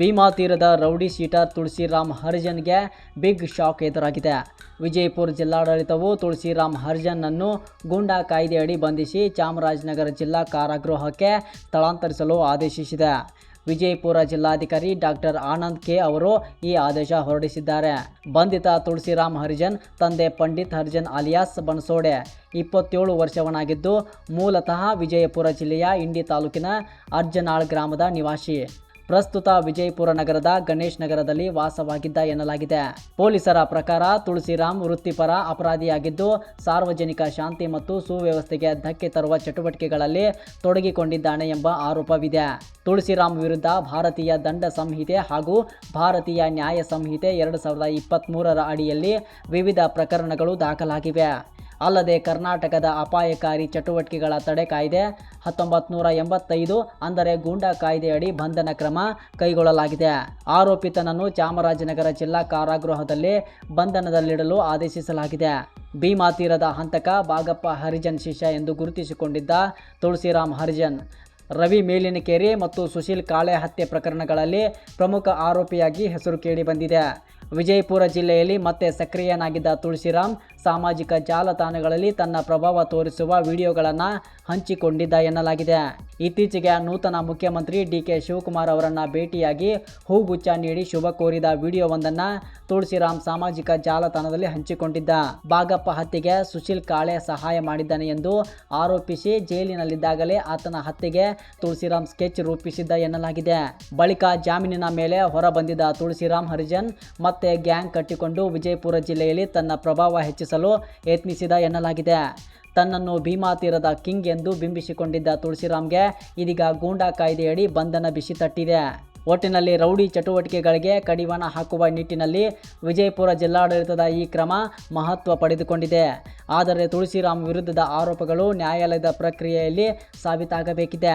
ಭೀಮಾ ತೀರದ rowdy sheeter Tulsiram ಹರಿಜನ್ಗೆ big shock ಎದುರಾಗಿದೆ. ವಿಜಯಪುರ ಜಿಲ್ಲಾಡಳಿತವು ತುಳಸಿರಾಮ್ ಹರಿಜನ್ನನ್ನು ಗೂಂಡಾ ಕಾಯ್ದೆಯಡಿ ಬಂಧಿಸಿ ಚಾಮರಾಜನಗರ ಜಿಲ್ಲಾ ಕಾರಾಗೃಹಕ್ಕೆ ಸ್ಥಳಾಂತರಿಸಲು ಆದೇಶಿಸಿದೆ. ವಿಜಯಪುರ ಜಿಲ್ಲಾಧಿಕಾರಿ ಡಾಕ್ಟರ್ ಆನಂದ್ ಕೆ ಅವರು ಈ ಆದೇಶ ಹೊರಡಿಸಿದ್ದಾರೆ. ಬಂಧಿತ ತುಳಸಿರಾಮ್ ಹರಿಜನ್ ತಂದೆ ಪಂಡಿತ್ ಹರಿಜನ್ ಅಲಿಯಾಸ್ ಬನ್ಸೋಡೆ 27 ವರ್ಷವನಾಗಿದ್ದು ಮೂಲತಃ ವಿಜಯಪುರ ಜಿಲ್ಲೆಯ ಇಂಡಿ ತಾಲೂಕಿನ ಅರ್ಜನಾಳ್ ಗ್ರಾಮದ ನಿವಾಸಿ. ಪ್ರಸ್ತುತ ವಿಜಯಪುರ ನಗರದ ಗಣೇಶ್ ನಗರದಲ್ಲಿ ವಾಸವಾಗಿದ್ದ ಎನ್ನಲಾಗಿದೆ. ಪೊಲೀಸರ ಪ್ರಕಾರ ತುಳಸಿರಾಮ್ ವೃತ್ತಿಪರ ಅಪರಾಧಿಯಾಗಿದ್ದು ಸಾರ್ವಜನಿಕ ಶಾಂತಿ ಮತ್ತು ಸುವ್ಯವಸ್ಥೆಗೆ ಧಕ್ಕೆ ತರುವ ಚಟುವಟಿಕೆಗಳಲ್ಲಿ ತೊಡಗಿಕೊಂಡಿದ್ದಾನೆ ಎಂಬ ಆರೋಪವಿದೆ. ತುಳಸಿರಾಮ್ ವಿರುದ್ಧ ಭಾರತೀಯ ದಂಡ ಸಂಹಿತೆ ಹಾಗೂ ಭಾರತೀಯ ನ್ಯಾಯ ಸಂಹಿತೆ 2023ರ ಅಡಿಯಲ್ಲಿ ವಿವಿಧ ಪ್ರಕರಣಗಳು ದಾಖಲಾಗಿವೆ. ಅಲ್ಲದೆ ಕರ್ನಾಟಕದ ಅಪಾಯಕಾರಿ ಚಟುವಟಿಕೆಗಳ ತಡೆ ಕಾಯ್ದೆ 1985 ಅಂದರೆ ಗೂಂಡಾ ಕಾಯ್ದೆಯಡಿ ಬಂಧನ ಕ್ರಮ ಕೈಗೊಳ್ಳಲಾಗಿದೆ. ಆರೋಪಿತನನ್ನು ಚಾಮರಾಜನಗರ ಜಿಲ್ಲಾ ಕಾರಾಗೃಹದಲ್ಲಿ ಬಂಧನದಲ್ಲಿಡಲು ಆದೇಶಿಸಲಾಗಿದೆ. ಭೀಮಾ ತೀರದ ಹಂತಕ ಬಾಗಪ್ಪ ಹರಿಜನ್ ಶಿಷ್ಯ ಎಂದು ಗುರುತಿಸಿಕೊಂಡಿದ್ದ ತುಳಸಿರಾಮ್ ಹರಿಜನ್ ರವಿ ಮೇಲಿನಕೆರೆ ಮತ್ತು ಸುಶೀಲ್ ಕಾಳೆ ಹತ್ಯೆ ಪ್ರಕರಣಗಳಲ್ಲಿ ಪ್ರಮುಖ ಆರೋಪಿಯಾಗಿ ಹೆಸರು ಕೇಳಿಬಂದಿದೆ. ವಿಜಯಪುರ ಜಿಲ್ಲೆಯಲ್ಲಿ ಮತ್ತೆ ಸಕ್ರಿಯನಾಗಿದ್ದ ತುಳಸಿರಾಮ್ ಸಾಮಾಜಿಕ ಜಾಲತಾಣಗಳಲ್ಲಿ ತನ್ನ ಪ್ರಭಾವ ತೋರಿಸುವ ವಿಡಿಯೋಗಳನ್ನು ಹಂಚಿಕೊಂಡಿದ್ದ ಎನ್ನಲಾಗಿದೆ. ಇತ್ತೀಚೆಗೆ ನೂತನ ಮುಖ್ಯಮಂತ್ರಿ ಡಿಕೆ ಶಿವಕುಮಾರ್ ಅವರನ್ನು ಭೇಟಿಯಾಗಿ ಹೂಗುಚ್ಛ ನೀಡಿ ಶುಭ ಕೋರಿದ ವಿಡಿಯೋವೊಂದನ್ನು ತುಳಸಿರಾಮ್ ಸಾಮಾಜಿಕ ಜಾಲತಾಣದಲ್ಲಿ ಹಂಚಿಕೊಂಡಿದ್ದ. ಬಾಗಪ್ಪ ಹತ್ಯೆಗೆ ಸುಶೀಲ್ ಕಾಳೆ ಸಹಾಯ ಮಾಡಿದ್ದಾನೆ ಎಂದು ಆರೋಪಿಸಿ ಜೈಲಿನಲ್ಲಿದ್ದಾಗಲೇ ಆತನ ಹತ್ಯೆಗೆ ತುಳಸಿರಾಮ್ ಸ್ಕೆಚ್ ರೂಪಿಸಿದ್ದ ಎನ್ನಲಾಗಿದೆ. ಬಳಿಕ ಜಾಮೀನಿನ ಮೇಲೆ ಹೊರಬಂದಿದ್ದ ತುಳಸಿರಾಮ್ ಹರಿಜನ್ ಮತ್ತೆ ಗ್ಯಾಂಗ್ ಕಟ್ಟಿಕೊಂಡು ವಿಜಯಪುರ ಜಿಲ್ಲೆಯಲ್ಲಿ ತನ್ನ ಪ್ರಭಾವ ಹೆಚ್ಚಿಸಲು ಯತ್ನಿಸಿದ ಎನ್ನಲಾಗಿದೆ. ತನ್ನನ್ನು ಭೀಮಾ ತೀರದ ಕಿಂಗ್ ಎಂದು ಬಿಂಬಿಸಿಕೊಂಡಿದ್ದ ತುಳಸಿರಾಮ್ಗೆ ಇದೀಗ ಗೂಂಡಾ ಕಾಯ್ದೆಯಡಿ ಬಂಧನ ಬಿಸಿ ತಟ್ಟಿದೆ. ಒಟ್ಟಿನಲ್ಲಿ ರೌಡಿ ಚಟುವಟಿಕೆಗಳಿಗೆ ಕಡಿವಾಣ ಹಾಕುವ ನಿಟ್ಟಿನಲ್ಲಿ ವಿಜಯಪುರ ಜಿಲ್ಲಾಡಳಿತದ ಈ ಕ್ರಮ ಮಹತ್ವ ಪಡೆದುಕೊಂಡಿದೆ. ಆದರೆ ತುಳಸಿರಾಮ್ ವಿರುದ್ಧದ ಆರೋಪಗಳು ನ್ಯಾಯಾಲಯದ ಪ್ರಕ್ರಿಯೆಯಲ್ಲಿ ಸಾಬೀತಾಗಬೇಕಿದೆ.